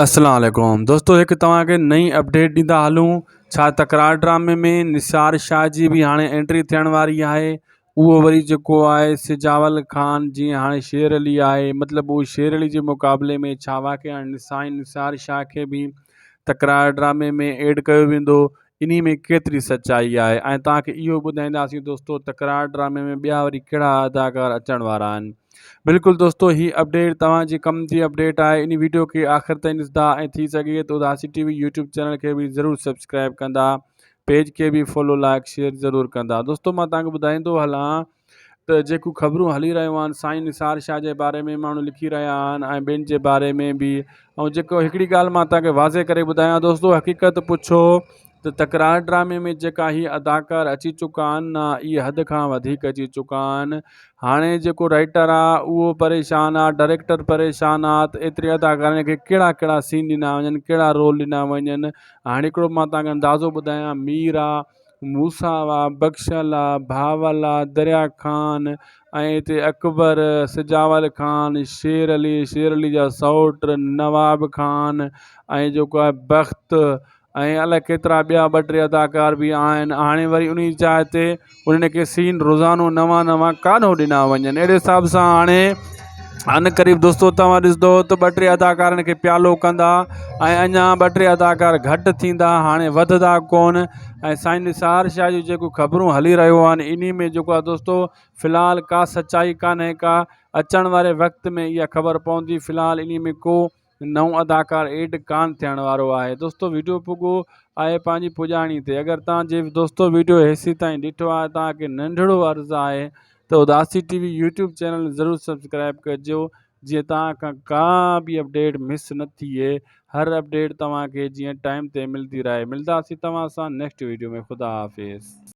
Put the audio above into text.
अस्सलाम वालेकुम दोस्तों, एक तव्हांखे नई अपडेट ॾींदा हलूं। छा तकरार ड्रामे में निसार शाह जी भी हाणे एंट्री थियण वारी आहे। उहो वरी जेको आहे सिजावल ख़ान जीअं हाणे शेर अली आहे, मतिलबु उहो शेर अली जे मुक़ाबले में छा वाक़ई हाणे निसार शाह खे भी तकरार ड्रामे में ऐड कयो वेंदो, इन्ही में केतिरी सच्चाई आहे ऐं तव्हांखे इहो ॿुधाईंदासीं दोस्तों तकरार ड्रामे में ॿिया वरी कहिड़ा अदाकार अचण वारा आहिनि। बिल्कुलु दोस्तों, ही अपडेट तव्हांजे कम जी अपडेट आहे। इन वीडियो के आख़िर ताईं ॾिसंदा ऐं थी सघे तो उदासी टीवी यूट्यूब चैनल के भी ज़रूर सब्सक्राइब कंदा, पेज के भी फॉलो लाइक शेयर ज़रूर कंदा। दोस्तों, मां तव्हांखे ॿुधाईंदो हलां त जेको ख़बरूं हली रहियूं आहिनि साईं निसार शाह जे बारे में माण्हू लिखी रहिया आहिनि ऐं ॿियनि जे बारे में भी। ऐं जेको हिकिड़ी ॻाल्हि मां तव्हांखे वाज़े करे ॿुधायां दोस्तों, हक़ीक़त पुछो त तकरार ड्रामे में जेका ही अदाकार अची चुका आहिनि न, इहे हद खां वधीक अची चुका आहिनि। हाणे जेको राइटर आहे उहो परेशान आहे, डायरेक्टर परेशान आहे त एतिरे अदाकारनि खे कहिड़ा कहिड़ा सीन ॾिना वञनि, कहिड़ा रोल ॾिना वञनि। हाणे हिकिड़ो मां तव्हांखे अंदाज़ो ॿुधायां, मीर आहे, मूसा आहे, बख्शल आहे, भावल आहे, दरिया ख़ान ऐं हिते अकबर, सिजावल ख़ान, शेर अली जा सौट नवाब ख़ान ऐं जेको आहे बख़्त ऐं अलाए केतिरा ॿिया ॿ टे अदाकार बि आहिनि। हाणे वरी उन जाइ ते उन्हनि खे सीन रोज़ानो नवां नवां काॾों ॾिना वञनि। अहिड़े हिसाब सां हाणे अन क़रीब दोस्तों तव्हां ॾिसंदो त ॿ टे अदाकारनि खे प्यालो कंदा ऐं अञा ॿ टे अदाकार घटि थींदा, हाणे वधंदा कोन। ऐं साईं निसार शाह जी जेको ख़बरूं हली रहियूं आहिनि इन में जेको आहे दोस्तों फ़िलहालु का सच्चाई कान्हे का। अचण वारे वक़्त में इहा ख़बर पवंदी। फ़िलहालु इन में को नओं अदाकार ऐड कान थियण वारो आहे। दोस्तों, वीडियो पुॻो आहे पंहिंजी पुॼाणी ते। अगरि तव्हां दोस्तों वीडियो हेसि ताईं ॾिठो आहे, तव्हांखे नंढिड़ो अर्ज़ु आहे त उदासी टीवी यूट्यूब चैनल ज़रूर सब्सक्राइब कजो, जीअं तव्हां का भी अपडेट मिस न थिए। हर अपडेट तव्हांखे जीअं टाइम ते मिलती रहे। मिलंदासीं तव्हां सां नेक्स्ट वीडियो में। ख़ुदा हाफ़िज़।